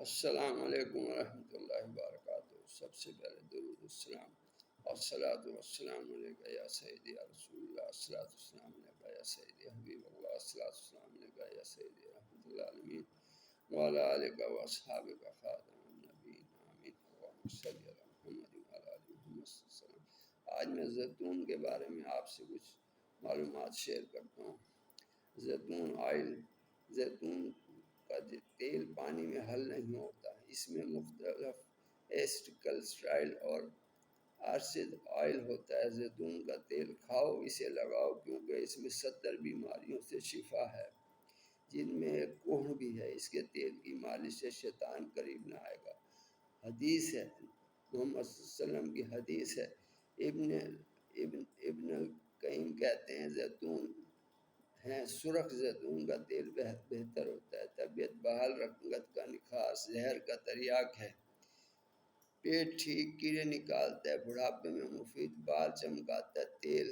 السلام علیکم ورحمۃ اللہ وبرکاتہ۔ سب سے پہلے درود السلام اور صلاۃ والسلام علیکہ یا سیدی یا رسول اللہ، صلاۃ والسلام علیکہ یا سیدی حبیب اللہ، صلاۃ والسلام علیکہ یا سیدی رحمۃ اللہ عالمین وعلی آلک و اصحابک خاتم النبیین آمین۔ اللہم صلی علی محمد وعلی آل محمد صلی اللہ علیہ وسلم۔ آج میں زیتون کے بارے میں آپ سے کچھ معلومات شیئر کرتا ہوں۔ زیتون آئل، زیتون کا تیل پانی میں حل نہیں ہوتا، اس میں مختلف ایسڈ کلسٹرائل اور آرسد آئل ہوتا ہے۔ زیتون کا تیل کھاؤ، اسے لگاؤ، کیونکہ اس میں 70 بیماریوں سے شفا ہے، جن میں ایک کوڑ بھی ہے۔ اس کے تیل کی مالش سے شیطان قریب نہ آئے گا۔ حدیث ہے، محمد صلی اللہ علیہ وسلم کی حدیث ہے، ابن قیم کہتے ہیں زیتون سرخ زیتون کا تیل بہتر ہوتا ہے، طبیعت بحال، رنگت کا نکھار، زہر کا تریاک ہے، پیٹ ٹھیک، کیڑے نکالتا ہے، بڑھاپے میں مفید، بال چمکاتا ہے۔ تیل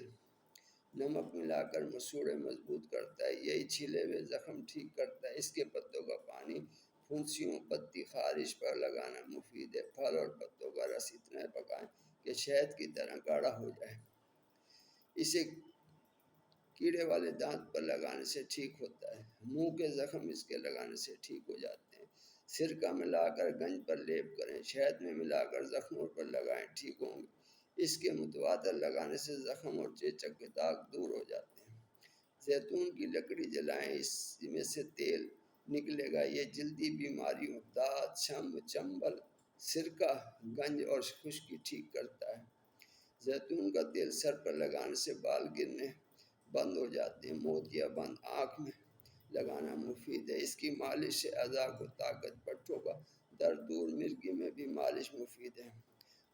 نمک ملا کر مسوڑے مضبوط کرتا ہے، یہی چھلے ہوئے زخم ٹھیک کرتا ہے۔ اس کے پتوں کا پانی پھنسیوں، پتی خارش پر لگانا مفید ہے۔ پھل اور پتوں کا رس اتنا پکائیں کہ شہد کی طرح گاڑھا ہو جائے، اسے کیڑے والے دانت پر لگانے سے ٹھیک ہوتا ہے۔ منہ کے زخم اس کے لگانے سے ٹھیک ہو جاتے ہیں۔ سرکہ ملا کر گنج پر لیپ کریں، شہد میں ملا کر زخموں پر لگائیں، ٹھیک ہوں گے۔ اس کے متواتر لگانے سے زخم اور چیچک کے داغ دور ہو جاتے ہیں۔ زیتون کی لکڑی جلائیں، اس میں سے تیل نکلے گا، یہ جلدی بیماریوں، داد، چھم، چنبل، سرکہ، گنج اور خشکی ٹھیک کرتا ہے۔ زیتون کا تیل سر پر لگانے سے بال گرنے بند ہو جاتے ہیں۔ موتیا بند آنکھ میں لگانا مفید ہے، اس کی مالش سے اعضاء کو طاقت، پٹھوں کا درد دور، مرگی میں بھی مالش مفید ہے۔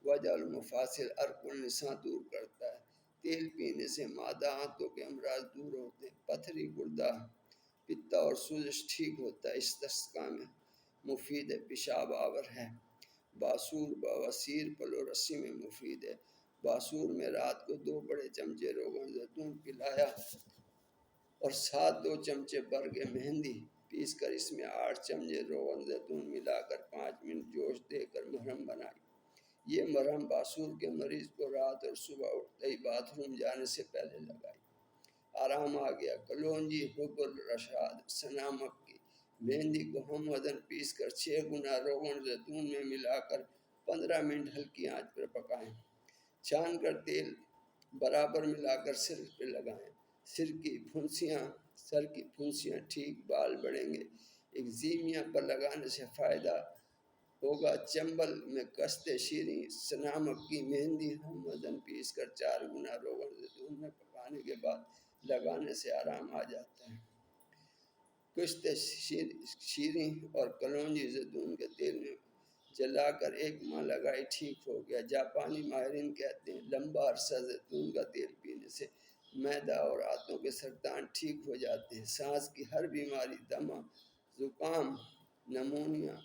وجع المفاصل، عرق النساء دور کرتا ہے۔ تیل پینے سے معدہ، آنتوں کے امراض دور ہوتے ہیں۔ پتھری، گردہ، پتا اور سوزش ٹھیک ہوتا ہے۔ استسقاء میں مفید ہے، پیشاب آور ہے۔ باسور، بواسیر، پلورسی میں مفید ہے۔ باسور میں رات کو 2 بڑے چمچے روغن زیتون پلایا اور ساتھ 2 چمچے برگ مہندی پیس کر اس میں 8 چمچے روغن زیتون ملا کر 5 منٹ جوش دے کر مرہم بنائی۔ یہ مرہم باسور کے مریض کو رات اور صبح اٹھتے ہی باتھ روم جانے سے پہلے لگائی، آرام آ گیا۔ کلونجی، حب الرشاد، سنا مکی، مہندی کو ہم وزن پیس کر 6 گنا روغن زیتون میں ملا کر 15 منٹ ہلکی آنچ پر پکائیں۔ چھان کر تیل برابر ملا کر سر پہ لگائیں۔ سر کی پھنسیاں ٹھیک، بال بڑھیں گے۔ ایگزیمیا پر لگانے سے فائدہ ہوگا۔ چنبل میں قصد شیریں، سنا مکی، مہندی ہم وزن پیس کر 4 گنا روغن زیتون میں پکانے کے بعد لگانے سے آرام آ جاتا ہے۔ قصد شیریں اور کلونجی زیتون کے تیل میں جلا کر 1 ماہ لگائی، ٹھیک ہو گیا۔ جاپانی ماہرین کہتے ہیں لمبا عرصہ زیتون کا تیل پینے سے معدہ اور آنتوں کے سرطان ٹھیک ہو جاتے ہیں۔ سانس کی ہر بیماری، دمہ، زکام، نمونیا،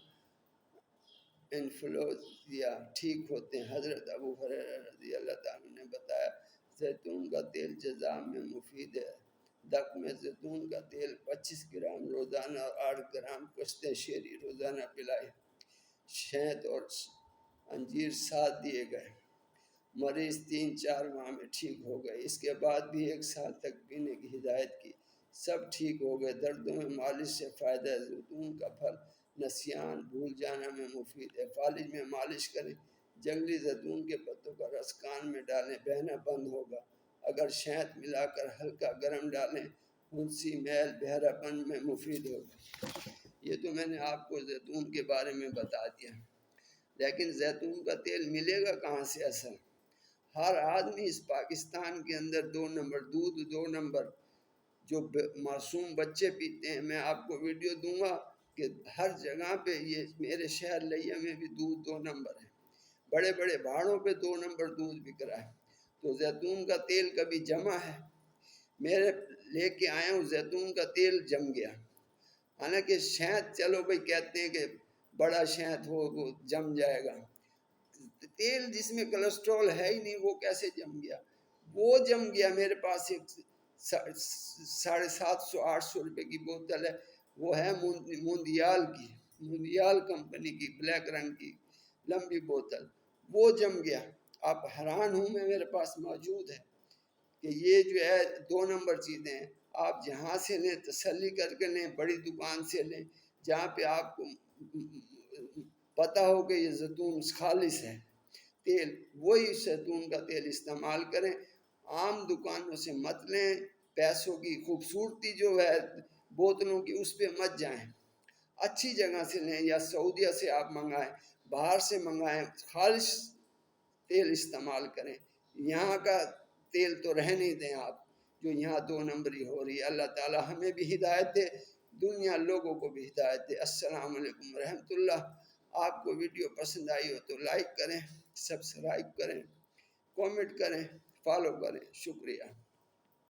انفلوئنزا ٹھیک ہوتے ہیں۔ حضرت ابو ہریرہ رضی اللہ تعالیٰ نے بتایا زیتون کا تیل جذام میں مفید ہے۔ دق میں زیتون کا تیل 25 گرام روزانہ اور 8 گرام قشت شیری روزانہ پلائے۔ شہد اور انجیر ساتھ دیے گئے، مریض 3-4 ماہ میں ٹھیک ہو گئے، اس کے بعد بھی 1 سال تک پینے کی ہدایت کی، سب ٹھیک ہو گئے۔ دردوں میں مالش سے فائدہ ہے۔ زیتون کا پھل نسیان، بھول جانا میں مفید ہے، فالج میں مالش کریں۔ جنگلی زیتون کے پتوں کا رس کان میں ڈالیں، بہنا بند ہوگا۔ اگر شہد ملا کر ہلکا گرم ڈالیں، پھنسی، میل، بہرا پن میں مفید ہوگا۔ یہ تو میں نے آپ کو زیتون کے بارے میں بتا دیا، لیکن زیتون کا تیل ملے گا کہاں سے اصل؟ ہر آدمی اس پاکستان کے اندر 2 نمبر دودھ، 2 نمبر جو معصوم بچے پیتے ہیں، میں آپ کو ویڈیو دوں گا کہ ہر جگہ پہ، یہ میرے شہر لیا میں بھی دودھ 2 نمبر ہے، بڑے بڑے پہاڑوں پہ 2 نمبر دودھ بک رہا ہے۔ تو زیتون کا تیل کبھی جمع ہے؟ میرے لے کے آیا ہوں زیتون کا تیل جم گیا، حالانکہ شہد چلو بھائی کہتے ہیں کہ بڑا شہد ہو وہ جم جائے گا، تیل جس میں کولیسٹرول ہے ہی نہیں وہ کیسے جم گیا؟ وہ جم گیا۔ میرے پاس ایک 750-800 روپے کی بوتل ہے، وہ ہے موندیال کی، منڈیال کمپنی کی بلیک رنگ کی لمبی بوتل، وہ جم گیا۔ آپ حیران ہوں میں، میرے پاس موجود ہے کہ یہ جو ہے 2 نمبر چیزیں ہیں، آپ جہاں سے لیں تسلی کر کے لیں، بڑی دکان سے لیں جہاں پہ آپ کو پتہ ہو کہ یہ زیتون خالص ہے تیل، وہی زیتون کا تیل استعمال کریں، عام دکانوں سے مت لیں، پیسوں کی خوبصورتی جو ہے بوتلوں کی اس پہ مت جائیں، اچھی جگہ سے لیں، یا سعودیہ سے آپ منگائیں، باہر سے منگائیں، خالص تیل استعمال کریں، یہاں کا تیل تو رہ نہیں دیں آپ، جو یہاں 2 نمبری ہو رہی ہے۔ اللہ تعالی ہمیں بھی ہدایت دے، دنیا لوگوں کو بھی ہدایت دے۔ السلام علیکم ورحمۃ اللہ۔ آپ کو ویڈیو پسند آئی ہو تو لائک کریں، سبسکرائب کریں، کومنٹ کریں، فالو کریں، شکریہ۔